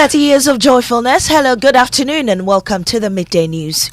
30 years of joyfulness. Hello, good afternoon, and welcome to the Midday News.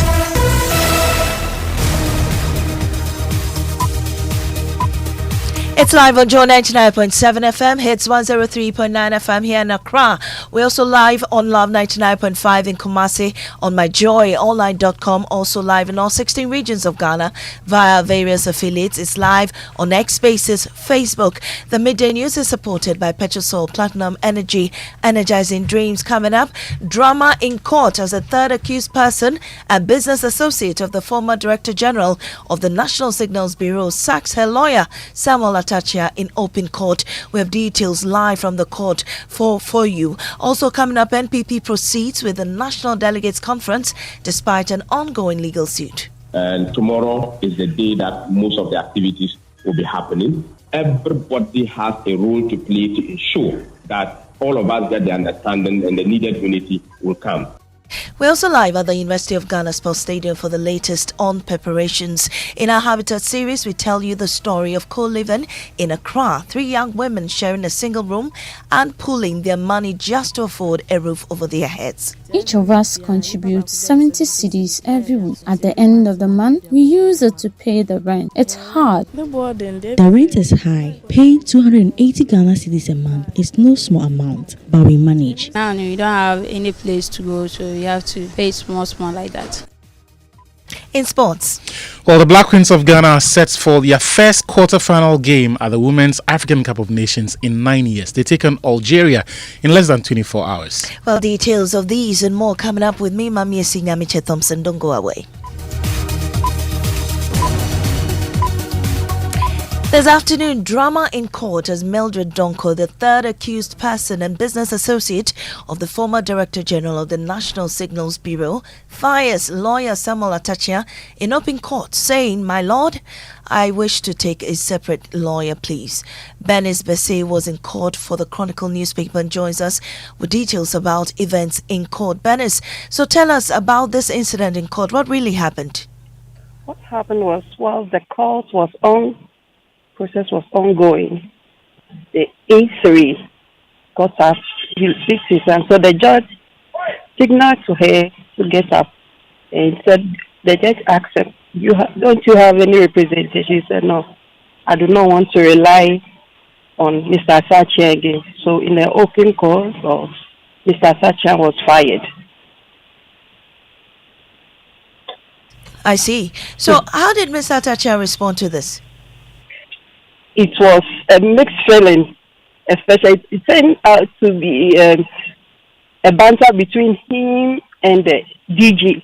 It's live on Joy 99.7 FM, hits 103.9 FM here in Accra. We're also live on Love 99.5 in Kumasi, on myjoyonline.com, also live in all 16 regions of Ghana via various affiliates. It's live on X Spaces, Facebook. The Midday News is supported by Petrosol Platinum Energy, energizing dreams. Coming up, drama in court as a third accused person and business associate of the former Director General of the National Signals Bureau sacks her lawyer, Samuel Atachia, in open court. We have details live from the court for you. Also coming up, NPP proceeds with the National Delegates Conference despite an ongoing legal suit. And tomorrow is the day that most of the activities will be happening. Everybody has a role to play to ensure that all of us get the understanding and the needed unity will come. We're also live at the University of Ghana Sports Stadium for the latest on preparations. In our Habitat series, we tell you the story of co-living in Accra. 3 young women sharing a single room and pooling their money just to afford a roof over their heads. Each of us contributes 70 cedis every week. At the end of the month, we use it to pay the rent. It's hard. The rent is high. Paying 280 Ghana cedis a month is no small amount, but we manage. Now you don't have any place to go, so you have to pay small like that. In sports, well, the Black Queens of Ghana are set for their first quarter-final game at the Women's African Cup of Nations in 9 years. They take on Algeria in less than 24 hours. Well, details of these and more coming up with me, Maame, Nyamekye, Thompson. Don't go away. This afternoon, drama in court as Mildred Donko, the third accused person and business associate of the former Director General of the National Signals Bureau, fires lawyer Samuel Atachia in open court, saying, "My lord, I wish to take a separate lawyer, please." Bernice Besse was in court for the Chronicle newspaper and joins us with details about events in court. Bernice, so tell us about this incident in court. What really happened? What happened was, while the court was on, process was ongoing, the A3 got up, and so the judge signaled to her to get up and said, the judge asked her, don't you have any representation? She said, no, I do not want to rely on Mr. Atachia again. So in the open court, Mr. Atachia was fired. I see. So how did Mr. Atachia respond to this? It was a mixed feeling, especially it turned out to be a banter between him and the DG,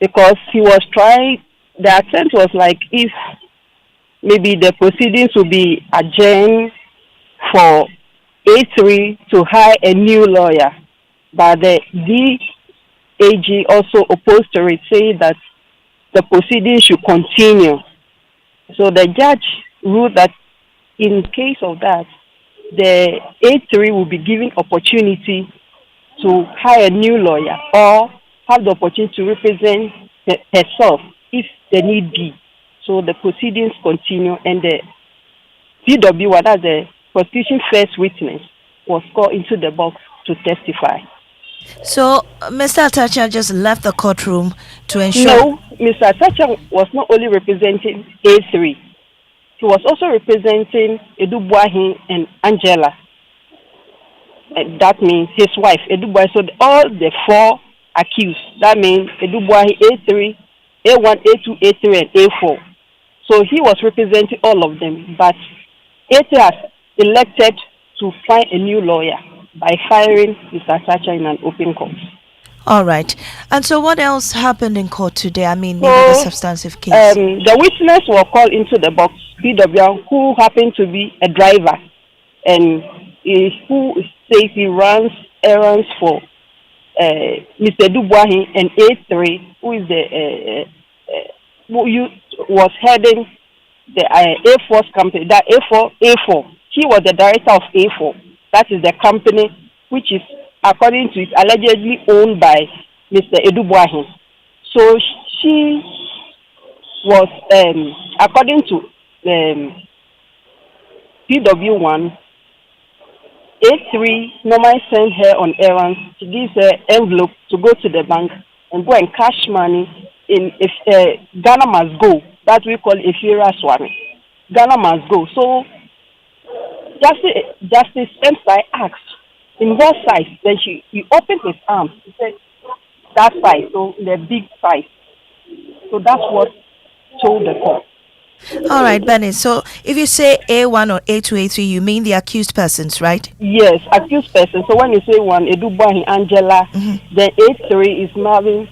because he was trying, the attempt was like if maybe the proceedings will be adjourned for A3 to hire a new lawyer, but the DAG also opposed to it, saying that the proceedings should continue. So the judge ruled that in case of that, the A3 will be given opportunity to hire a new lawyer or have the opportunity to represent herself if the need be. So the proceedings continue, and the PW, that's the prosecution first witness, was called into the box to testify. So Mr. Atachia just left the courtroom to ensure... No, Mr. Atachia was not only representing A3, he was also representing Edubuahi and Angela. And that means his wife, Edubuahi. So all the four accused, that means Edubuahi A3, A1, A2, A3, and A4. So he was representing all of them. But A3 has elected to find a new lawyer by firing Mr. Atachia in an open court. All right. And so what else happened in court today? I mean, maybe the substantive case. The witness was called into the box, PW, who happened to be a driver and who says he runs errands for Mr. Dubuahi, and A3, who is the who was heading the Air Force company, that A4. He was the director of A4. That is the company which is, according to it, allegedly owned by Mr. Edubuahi. So she was, according to PW1, A3 normally send her on errands. She gives her envelope to go to the bank and go and cash money in if Ghana must go. That we call Efira Swami. Ghana must go. So Justice Emsai asked, in what size? Then he opened his arms. He said, that size, so the big size. So that's what told the court. All right, Benny. So if you say A1 or A2, A3, you mean the accused persons, right? Yes, accused persons. So when you say one, Edubahi Angela, then A3 is Marvin.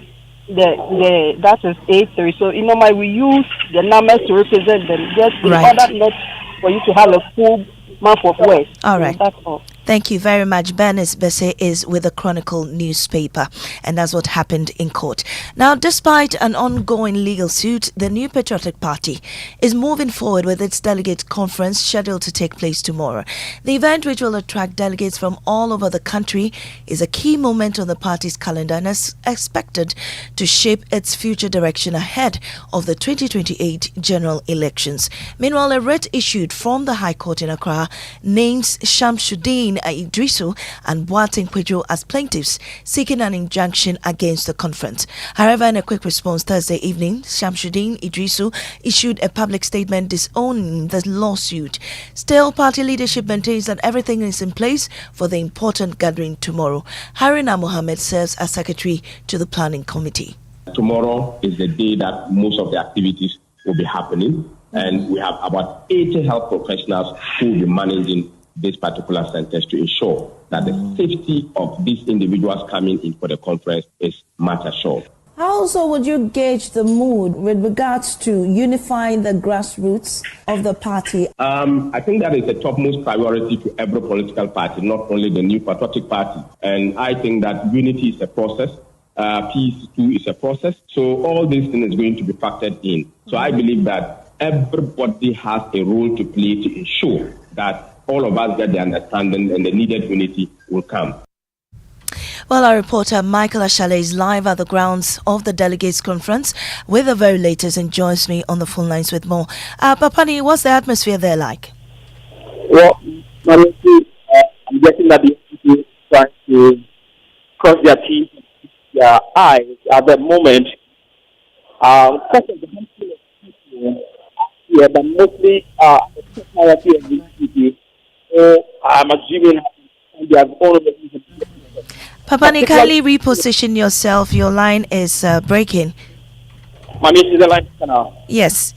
That is A3. So normally we use the numbers to represent them, just in order not for you to have a full map of words. All right. So that's all. Thank you very much. Bernice Besse is with the Chronicle newspaper, and that's what happened in court. Now, despite an ongoing legal suit, the New Patriotic Party is moving forward with its Delegates Conference scheduled to take place tomorrow. The event, which will attract delegates from all over the country, is a key moment on the party's calendar and is expected to shape its future direction ahead of the 2028 general elections. Meanwhile, a writ issued from the High Court in Accra names Shamsuddin Idrisu and Boateng Pedro as plaintiffs seeking an injunction against the conference. However, in a quick response Thursday evening, Shamsuddin Idrisu issued a public statement disowning the lawsuit. Still, party leadership maintains that everything is in place for the important gathering tomorrow. Haruna Mohammed serves as secretary to the planning committee. Tomorrow is the day that most of the activities will be happening, and we have about 80 health professionals who will be managing these particular centers to ensure that the safety of these individuals coming in for the conference is much assured. How also would you gauge the mood with regards to unifying the grassroots of the party? I think that is the topmost priority to every political party, not only the New Patriotic Party. And I think that unity is a process. Peace too is a process. So all these things is going to be factored in. So I believe that everybody has a role to play to ensure that all of us get the understanding and the needed unity will come. Well, our reporter Michael Ashale is live at the grounds of the Delegates Conference with the very latest and joins me on the phone lines with more. Papani, what's the atmosphere there like? Well, honestly, I'm guessing that the people trying to cross their T's and their I's at the moment. Because of the handful of people here, but mostly the personality of the people. So I'm assuming they have all of the Papani, kindly reposition yourself. Your line is breaking. Maame, is the line now? Yes.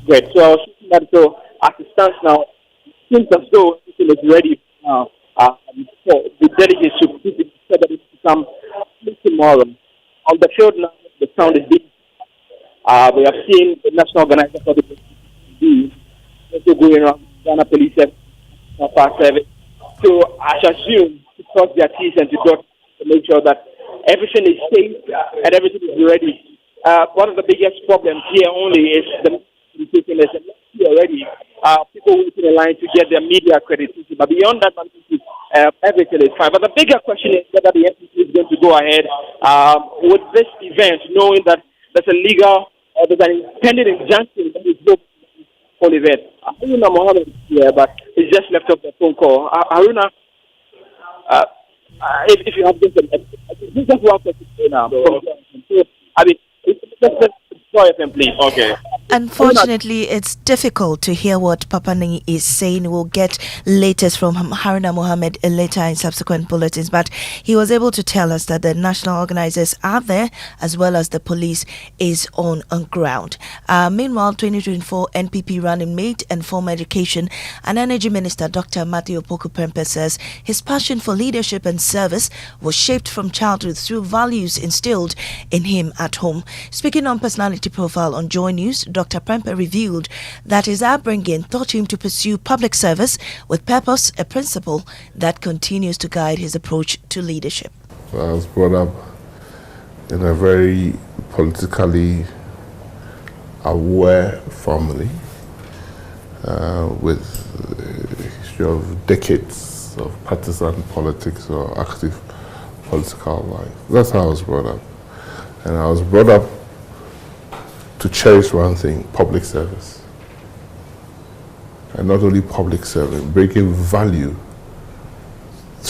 Great. So I was thinking that so as it stands now, it seems as though it is ready now. For the delegates to come tomorrow. On the field now, the sound is big. We have seen the national organizer for the also going around Ghana Police Service. So I shall assume to cross their T's and to dot to make sure that everything is safe and everything is ready. One of the biggest problems here only is the communication is already. People waiting in line to get their media accreditation. But beyond that, everything is fine. But the bigger question is whether the NCC is going to go ahead with this event, knowing that there's a legal or there's an pending injunction that is booked for the event. Haruna Mohammed is here, but he's just left off the phone call. Haruna, if you have this is just one question now. I mean, just please. Okay. Unfortunately, it's difficult to hear what Papani is saying. We'll get latest from Haruna Mohammed later in subsequent bulletins, but he was able to tell us that the national organizers are there as well as the police is on ground. Meanwhile, 2024 NPP running mate and former Education and Energy Minister Dr. Matthew Premp says his passion for leadership and service was shaped from childhood through values instilled in him at home. Speaking on personality profile on Joy News, Dr. Premp revealed that his upbringing taught him to pursue public service with purpose, a principle that continues to guide his approach to leadership. I was brought up in a very politically aware family with a history of decades of partisan politics or active political life. That's how I was brought up. And I was brought up to cherish one thing, public service. And not only public service, bringing value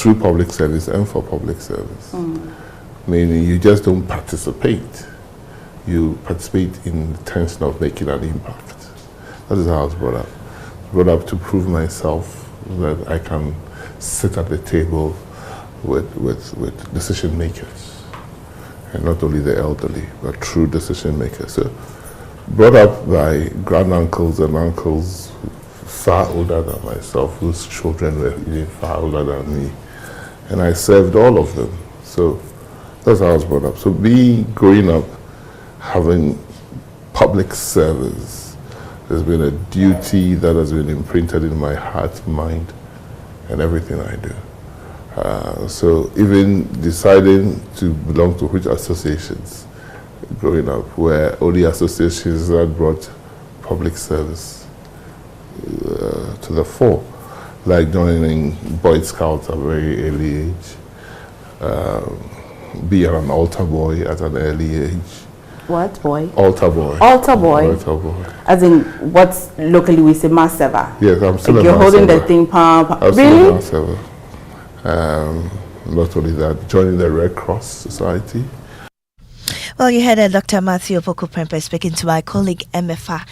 through public service and for public service. Meaning you just don't participate. You participate in the tension of making an impact. That is how I was brought up. Brought up to prove myself that I can sit at the table with decision makers. And not only the elderly, but true decision makers. So brought up by granduncles and uncles far older than myself, whose children were even far older than me. And I served all of them. So that's how I was brought up. So growing up, having public service has been a duty that has been imprinted in my heart, mind, and everything I do. So even deciding to belong to which associations growing up were only associations that brought public service to the fore, like joining Boy Scouts at a very early age, be an altar boy at an early age. What boy? Altar boy. Altar boy. Altar boy. As in what's locally we say mass server. Yes, I'm still like a you're mass holding server. the thing pump. I'm really? still a mass server. Not only that, joining the Red Cross Society. Well, you heard Dr. Matthew Opoku Premp speaking to my colleague Emefa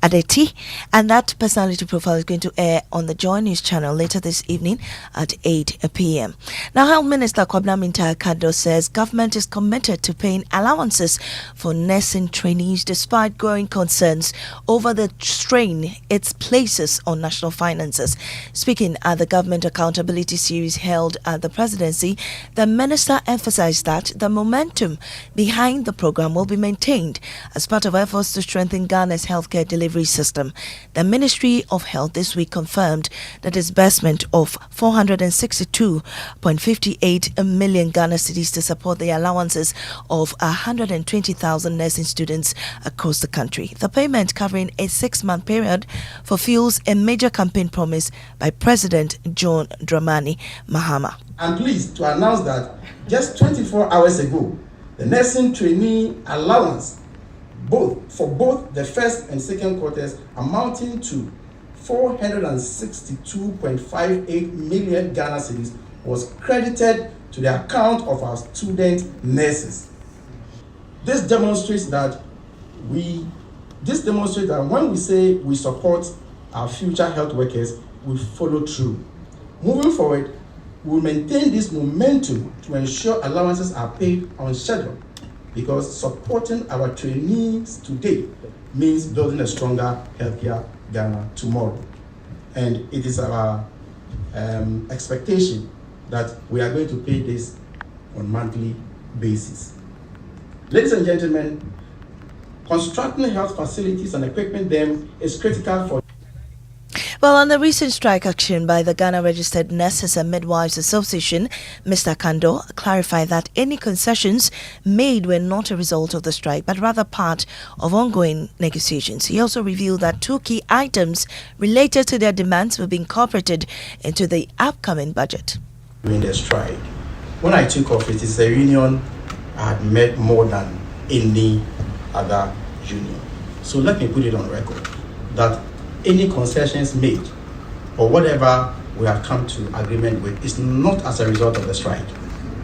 Adeti, and that personality profile is going to air on the Joy News channel later this evening at 8 p.m. Now, Health Minister Kwabena Minta-Kado says government is committed to paying allowances for nursing trainees despite growing concerns over the strain it places on national finances. Speaking at the Government Accountability Series held at the Presidency, the minister emphasized that the momentum behind the program will be maintained as part of efforts to strengthen Ghana's healthcare delivery system. The Ministry of Health this week confirmed the disbursement of 462.58 million Ghana cedis to support the allowances of 120,000 nursing students across the country. The payment, covering a 6-month period, fulfills a major campaign promise by President John Dramani Mahama. I'm pleased to announce that just 24 hours ago, the nursing trainee allowance for both the first and second quarters amounting to 462.58 million Ghana cedis was credited to the account of our student nurses. This demonstrates that when we say we support our future health workers, we follow through. Moving forward, we will maintain this momentum to ensure allowances are paid on schedule, because supporting our trainees today means building a stronger healthcare Ghana tomorrow. And it is our expectation that we are going to pay this on a monthly basis. Ladies and gentlemen, constructing health facilities and equipping them is critical for. Well, on the recent strike action by the Ghana Registered Nurses and Midwives Association, Mr. Kando clarified that any concessions made were not a result of the strike, but rather part of ongoing negotiations. He also revealed that 2 key items related to their demands will be incorporated into the upcoming budget. During the strike, when I took off, it is a union I had met more than any other union. So let me put it on record that any concessions made or whatever we have come to agreement with is not as a result of the strike.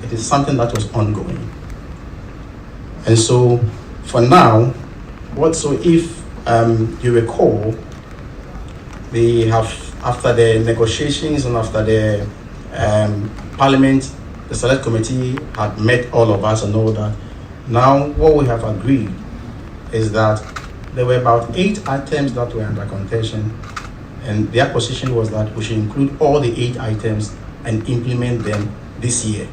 It is something that was ongoing. And so for now, if you recall, they have, after the negotiations and after the Parliament, the Select Committee had met all of us and all that. Now what we have agreed is that there were about 8 items that were under contention, and their position was that we should include all the 8 items and implement them this year.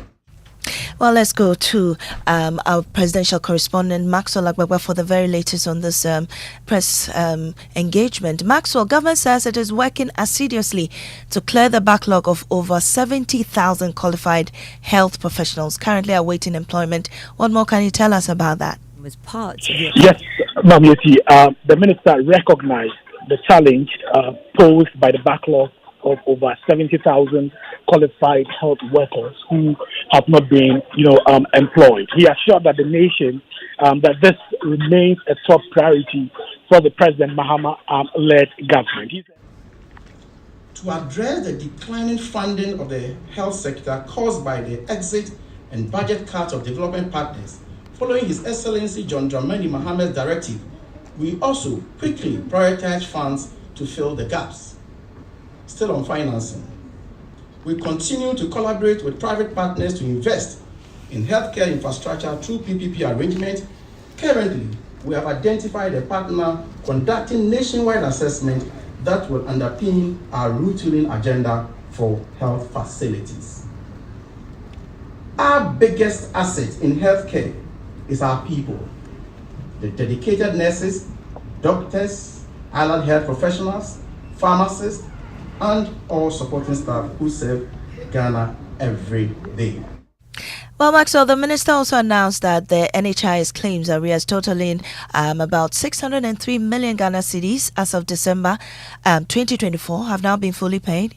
Well, let's go to our presidential correspondent, Maxwell Agbagba, for the very latest on this press engagement. Maxwell, government says it is working assiduously to clear the backlog of over 70,000 qualified health professionals currently awaiting employment. What more can you tell us about that? Was part of your Yes, Nyamekye, the minister recognized the challenge posed by the backlog of over 70,000 qualified health workers who have not been, employed. He assured that the nation that this remains a top priority for the President Mahama-led government. He said, To address the declining funding of the health sector caused by the exit and budget cuts of development partners, following His Excellency John Dramani Mohammed's directive, we also quickly prioritized funds to fill the gaps. Still on financing, we continue to collaborate with private partners to invest in healthcare infrastructure through PPP arrangement. Currently, we have identified a partner conducting nationwide assessment that will underpin our retooling agenda for health facilities. Our biggest asset in healthcare is our people, the dedicated nurses, doctors, allied health professionals, pharmacists, and all supporting staff who serve Ghana every day. Well, Maxwell, the minister also announced that the NHIS claims arrears totaling about 603 million Ghana cedis as of December 2024 have now been fully paid.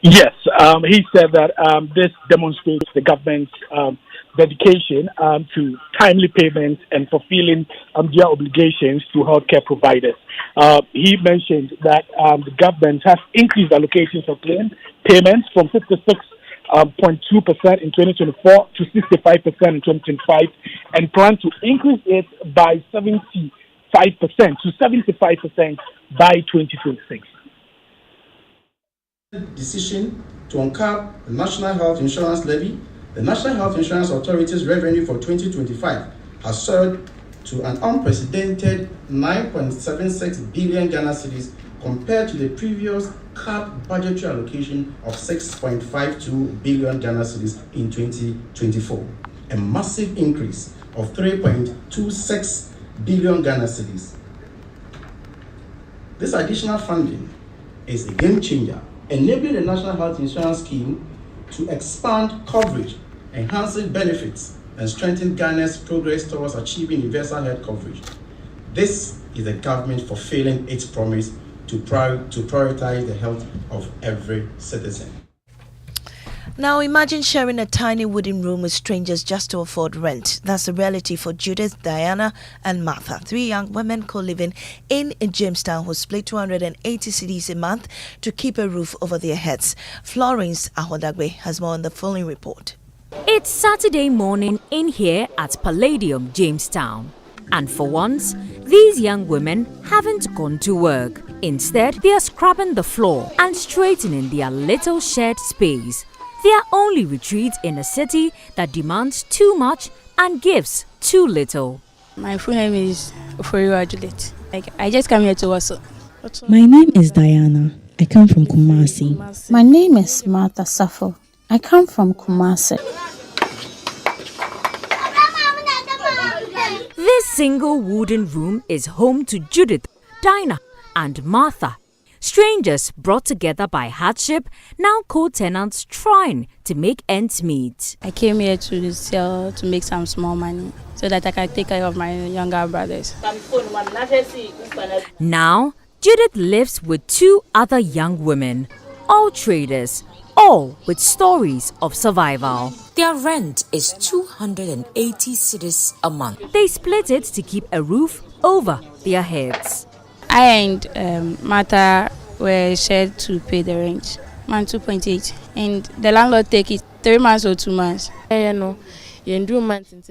Yes, he said that this demonstrates the government's dedication to timely payments and fulfilling their obligations to healthcare providers. He mentioned that the government has increased allocations of payments from 56.2% in 2024 to 65% in 2025, and plan to increase it by 75% to 75% by 2026. Decision to uncap the National Health Insurance Levy, the National Health Insurance Authority's revenue for 2025 has surged to an unprecedented 9.76 billion Ghana cedis compared to the previous capped budgetary allocation of 6.52 billion Ghana cedis in 2024, a massive increase of 3.26 billion Ghana cedis. This additional funding is a game changer, enabling the National Health Insurance Scheme to expand coverage, enhancing benefits, and strengthen Ghana's progress towards achieving universal health coverage. This is the government fulfilling its promise to prioritize the health of every citizen. Now imagine sharing a tiny wooden room with strangers just to afford rent. That's the reality for Judith, Diana and Martha, 3 young women co-living in Jamestown who split 280 cedis a month to keep a roof over their heads. Florence Ahodagwe has more on the following report. It's Saturday morning in here at Palladium, Jamestown. And for once, these young women haven't gone to work. Instead, they are scrubbing the floor and straightening their little shared space. Their only retreat in a city that demands too much and gives too little. My full name is Judith. I just come here to work. My name is Diana. I come from Kumasi. My name is Martha Safo. I come from Kumasi. This single wooden room is home to Judith, Dinah, and Martha. Strangers brought together by hardship, now co-tenants trying to make ends meet. I came here to sell to make some small money so that I can take care of my younger brothers. Now, Judith lives with 2 other young women, all traders, all with stories of survival. Their rent is 280 cedis a month. They split it to keep a roof over their heads. I and Martha were shared to pay the rent, 2.8, and the landlord take it 3 months or 2 months.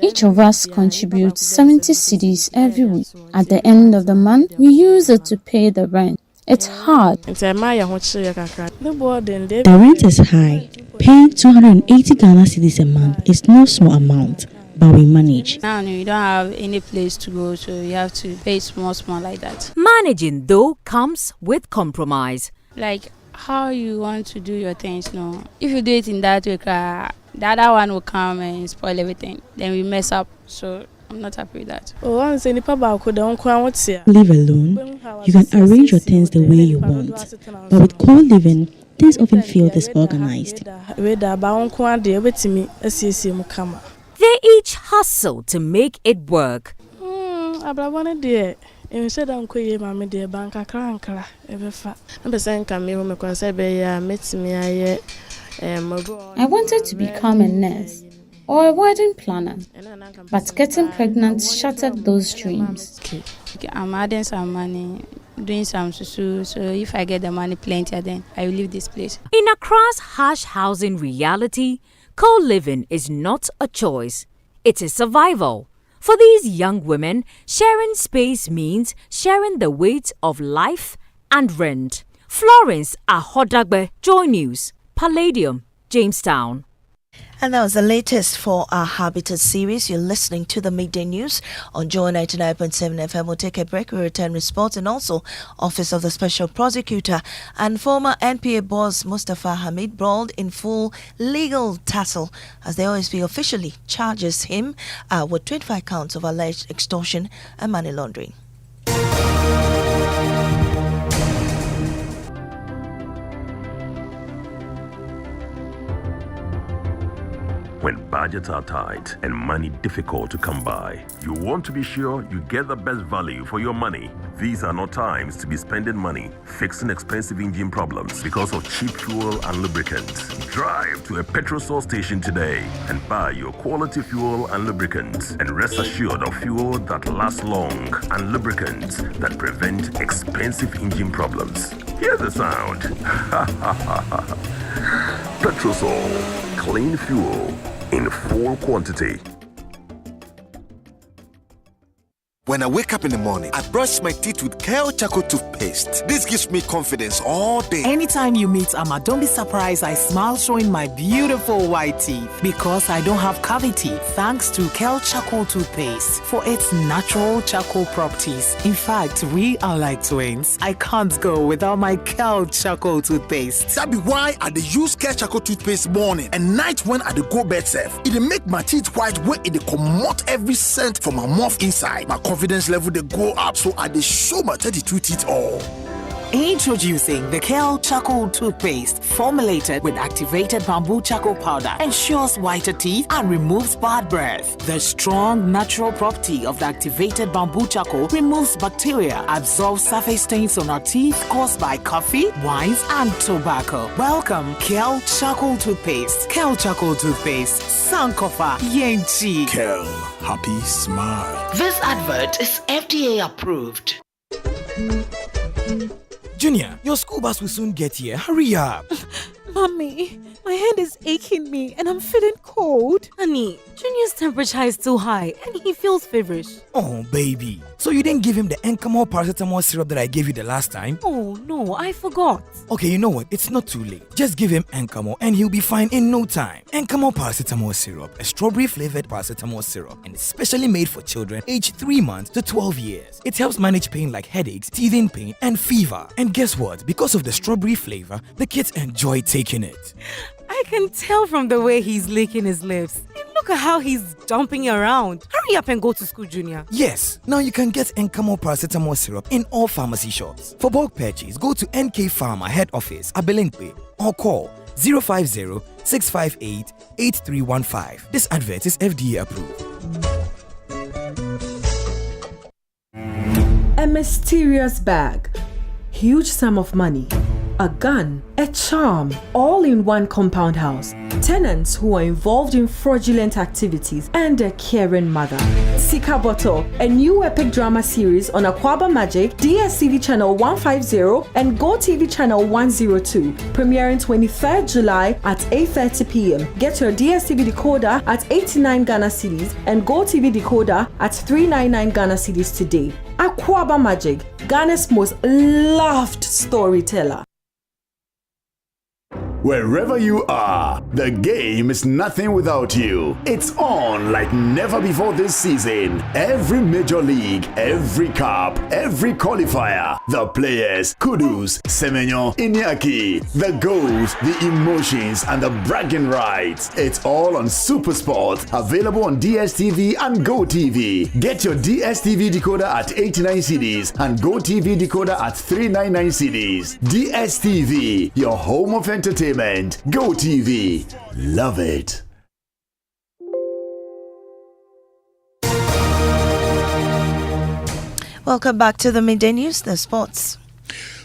Each of us contributes 70 cedis every week. At the end of the month, we use it to pay the rent. It's hard. The rent is high. Paying 280 Ghana cedis a month is no small amount, but we manage. Now you don't have any place to go, so you have to pay small like that. Managing, though, comes with compromise. Like how you want to do your things, no. If you do it in that way, the other one will come and spoil everything. Then we mess up, so I'm not happy with that. Live alone, you can arrange your things the way you want. But with co-living, things often feel disorganized. They each hustle to make it work. I wanted to become a nurse or a wedding planner, but getting pregnant shattered those dreams. I'm adding some money doing some susu. So if I get the money plenty, then I will leave this place. In Accra's harsh housing reality, co-living is not a choice. It is survival. For these young women, sharing space means sharing the weight of life and rent. Florence Ahodagbe, Joy News, Palladium, Jamestown. And that was the latest for our Habitat series. You're listening to the Midday News on Joy 99.7 FM. We'll take a break. We'll return with sports and also Office of the Special Prosecutor and former NPA boss Mustafa Hamid brawled in full legal tussle as the OSP officially charges him with 25 counts of alleged extortion and money laundering. When budgets are tight and money difficult to come by, you want to be sure you get the best value for your money. These are not times to be spending money fixing expensive engine problems because of cheap fuel and lubricants. Drive to a petrol source station today and buy your quality fuel and lubricants, and rest assured of fuel that lasts long and lubricants that prevent expensive engine problems. Hear the sound. Petrosol, clean fuel in full quantity. When I wake up in the morning, I brush my teeth with Kale Charcoal toothpaste. This gives me confidence all day. Anytime you meet Amma, don't be surprised I smile showing my beautiful white teeth because I don't have cavity thanks to Kale Charcoal toothpaste for its natural charcoal properties. In fact, we are like twins. I can't go without my Kale Charcoal toothpaste. That be why I dey use Kale Charcoal toothpaste morning and night when I dey go bed safe. It dey make my teeth white when it dey comot every scent from my mouth inside. My confidence level they go up, so I dey show my 32 teeth all. Introducing the Kale Charcoal toothpaste, formulated with activated bamboo charcoal powder, ensures whiter teeth and removes bad breath. The strong natural property of the activated bamboo charcoal removes bacteria, absorbs surface stains on our teeth caused by coffee, wines, and tobacco. Welcome, Kale Charcoal toothpaste. Kale Charcoal toothpaste, Sankofa Yenchi. Kale, happy smile. This advert is FDA approved. Junior, your school bus will soon get here. Hurry up. Mommy, my head is aching me and I'm feeling cold. Honey, Junior's temperature is too high and he feels feverish. Oh, baby. So you didn't give him the Encamo paracetamol syrup that I gave you the last time? Oh, no, I forgot. Okay, you know what? It's not too late. Just give him Encamo and he'll be fine in no time. Encamo paracetamol syrup, a strawberry-flavored paracetamol syrup, and it's specially made for children aged 3 months to 12 years. It helps manage pain like headaches, teething pain, and fever. And guess what? Because of the strawberry flavor, the kids enjoy taking it. I can tell from the way he's licking his lips. And look at how he's jumping around. Hurry up and go to school, Junior. Yes, now you can get Encamo paracetamol syrup in all pharmacy shops. For bulk purchase, go to NK Pharma Head Office, Abelinkwe, or call 050-658-8315. This advert is FDA approved. A mysterious bag, huge sum of money, a gun, a charm, all in one compound house. Tenants who are involved in fraudulent activities and a caring mother. Sika Bottle, a new epic drama series on Aquaba Magic, DSTV channel 150 and GoTV channel 102, premiering 23rd July at 8:30 p.m. Get your DSTV decoder at 89 Ghana cedis and GoTV decoder at 399 Ghana cedis today. Aquaba Magic, Ghana's most loved storyteller. Wherever you are, the game is nothing without you. It's on like never before this season. Every major league, every cup, every qualifier, the players, kudos, Semenyo, Iñaki, the goals, the emotions, and the bragging rights. It's all on SuperSport, available on DSTV and GoTV. Get your DSTV decoder at 89 cedis and GoTV decoder at 399 cedis. DSTV, your home of entertainment. GoTV, love it. Welcome back to the Midday News, the sports.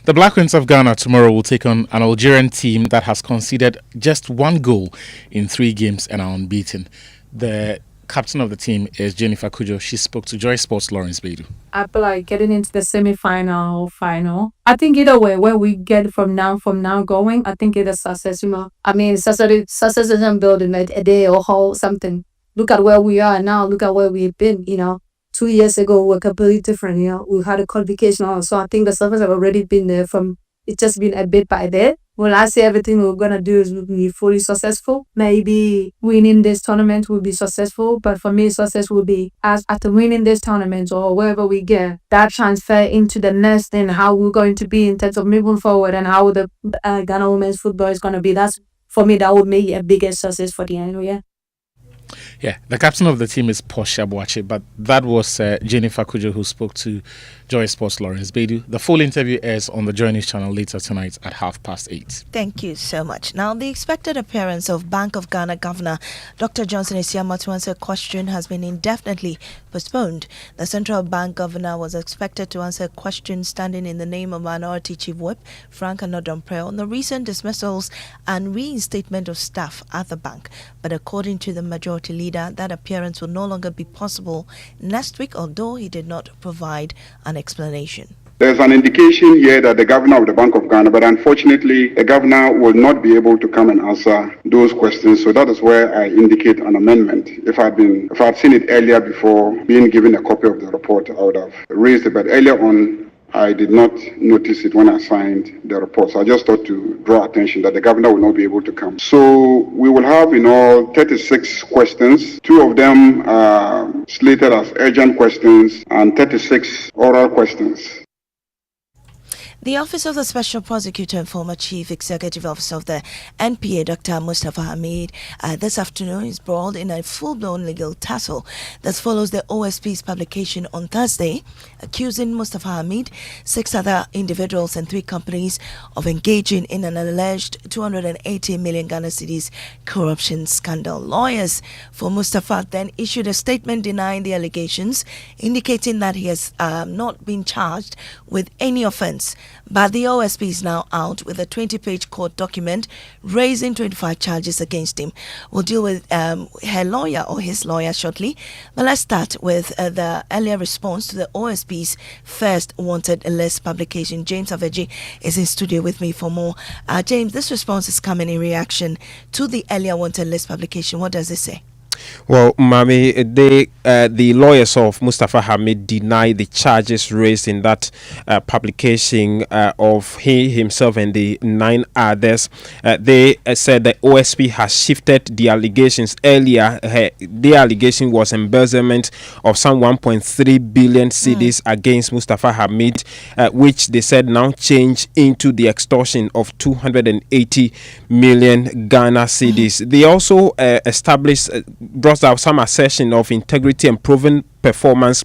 The Black Queens of Ghana tomorrow will take on an Algerian team that has conceded just one goal in 3 games and are unbeaten. The captain of the team is Jennifer Kujo. She spoke to Joy Sports Lawrence Bedu. I feel like getting into the semi-final, final. I think either way, where we get from now going, I think it's a success. I mean, success isn't building a day or whole something. Look at where we are now. Look at where we've been. 2 years ago we were completely different. We had a qualification also. I think the success have already been there from. It's just been a bit by bit. When I say everything we're gonna do is be fully successful, maybe winning this tournament will be successful. But for me, success will be after winning this tournament or wherever we get, that transfer into the next and how we're going to be in terms of moving forward and how the Ghana women's football is gonna be. That's for me. That would make it a bigger success for the end. Yeah. Yeah, the captain of the team is Portia Boache, but that was Jennifer Kujo who spoke to Joy Sports Lawrence Bedu. The full interview airs on the Joy News channel later tonight at 8:30. Thank you so much. Now, the expected appearance of Bank of Ghana Governor Dr. Johnson Esiama to answer a question has been indefinitely postponed. The Central Bank Governor was expected to answer a question standing in the name of Minority Chief Whip Frank Anodomprel on the recent dismissals and reinstatement of staff at the bank. But according to the majority leader, that appearance will no longer be possible next week, although he did not provide an explanation. There's an indication here that the governor of the Bank of Ghana, but unfortunately, the governor will not be able to come and answer those questions. So that is where I indicate an amendment. If I'd seen it earlier before being given a copy of the report, I would have raised it. But earlier on, I did not notice it when I signed the report. So I just thought to draw attention that the governor will not be able to come. So we will have in all 36 questions. 2 of them are slated as urgent questions and 36 oral questions. The Office of the Special Prosecutor and former Chief Executive Officer of the NPA, Dr. Mustafa Hamid, this afternoon is brought in a full-blown legal tussle that follows the OSP's publication on Thursday, accusing Mustafa Hamid, 6 other individuals and 3 companies of engaging in an alleged 280 million Ghana cedis corruption scandal. Lawyers for Mustafa then issued a statement denying the allegations, indicating that he has not been charged with any offense. But the OSP is now out with a 20-page court document raising 25 charges against him. We'll deal with her lawyer or his lawyer shortly. But let's start with the earlier response to the OSP's first wanted list publication. James Aveji is in studio with me for more. James, this response is coming in reaction to the earlier wanted list publication. What does it say? Well, Maame, the lawyers of Mustafa Hamid deny the charges raised in that publication of he himself and the 9 others. They said the OSP has shifted the allegations. Earlier, the allegation was embezzlement of some 1.3 billion cedis against Mustafa Hamid, which they said now changed into the extortion of 280 million Ghana cedis. They also brought out some assertion of integrity and proven performance,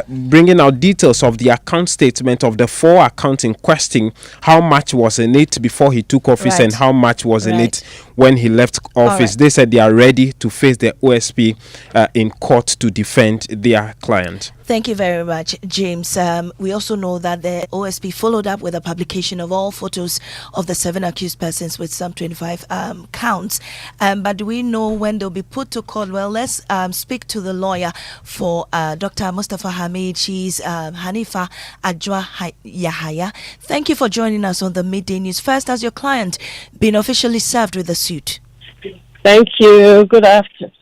bringing out details of the account statement of the 4 accounts in question, how much was in it before he took office and how much was in it when he left office. They said they are ready to face the OSP in court to defend their client. Thank you very much, James. We also know that the OSP followed up with a publication of all photos of the 7 accused persons with some 25 counts. But do we know when they'll be put to court? Well, let's speak to the lawyer for Dr. Mustafa Hamid. She's Hanifa Adwa Yahaya. Thank you for joining us on the Midday News. First, has your client been officially served with the suit? Thank you. Good afternoon.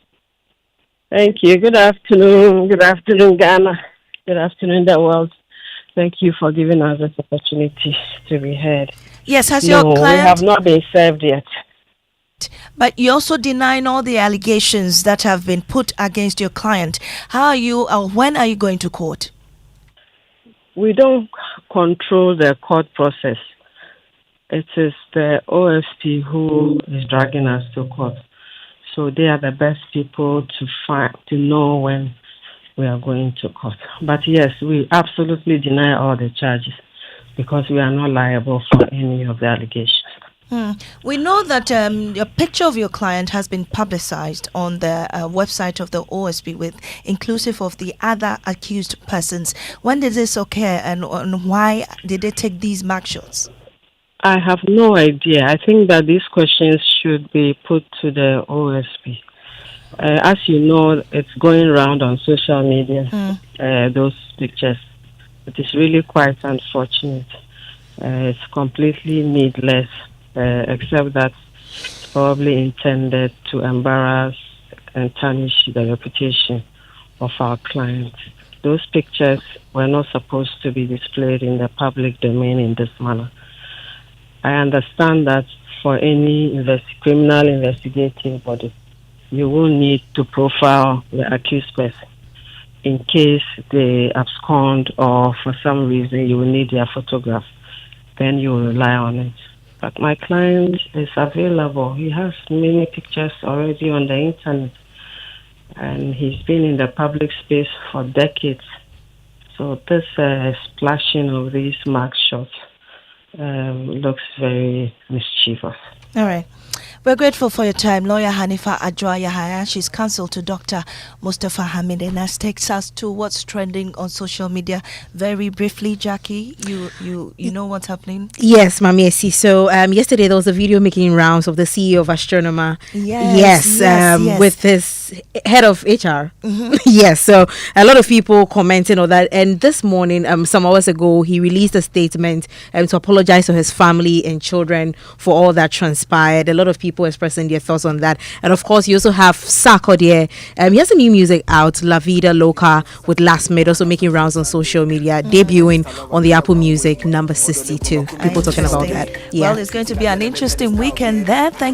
Thank you. Good afternoon. Good afternoon, Ghana. Good afternoon, the world. Thank you for giving us this opportunity to be heard. Yes, has your client... we have not been served yet. But you also denying all the allegations that have been put against your client. How are you, or when are you going to court? We don't control the court process. It is the OSP who is dragging us to court. So they are the best people to know when we are going to court. But yes, we absolutely deny all the charges because we are not liable for any of the allegations. We know that a picture of your client has been publicized on the website of the OSP, with inclusive of the other accused persons. When did this occur, and why did they take these mugshots? I have no idea. I think that these questions should be put to the OSP. As you know, it's going around on social media, those pictures. It is really quite unfortunate. It's completely needless, except that it's probably intended to embarrass and tarnish the reputation of our clients. Those pictures were not supposed to be displayed in the public domain in this manner. I understand that for any criminal investigative body, you will need to profile the accused person in case they abscond or for some reason you will need their photograph. Then you will rely on it. But my client is available. He has many pictures already on the internet, and he's been in the public space for decades. So this splashing of these mark shots looks very mischievous. All right. We're grateful for your time, Lawyer Hanifa Adjoa Yahaya. She's counsel to Dr. Mustafa Hamid, and that takes us to what's trending on social media. Very briefly, Jackie, you know what's happening? Yes, Maame. So yesterday there was a video making rounds of the CEO of Astronomer. Yes. With his head of HR. Yes. So a lot of people commenting on that. And this morning, some hours ago, he released a statement to apologize to his family and children for all that transpired. A lot of people expressing their thoughts on that. And of course, you also have Sarkodie. He has some new music out, La Vida Loca with Last Mid, also making rounds on social media, debuting on the Apple Music number 62. People talking about that. Well, it's going to be an interesting weekend there. Thank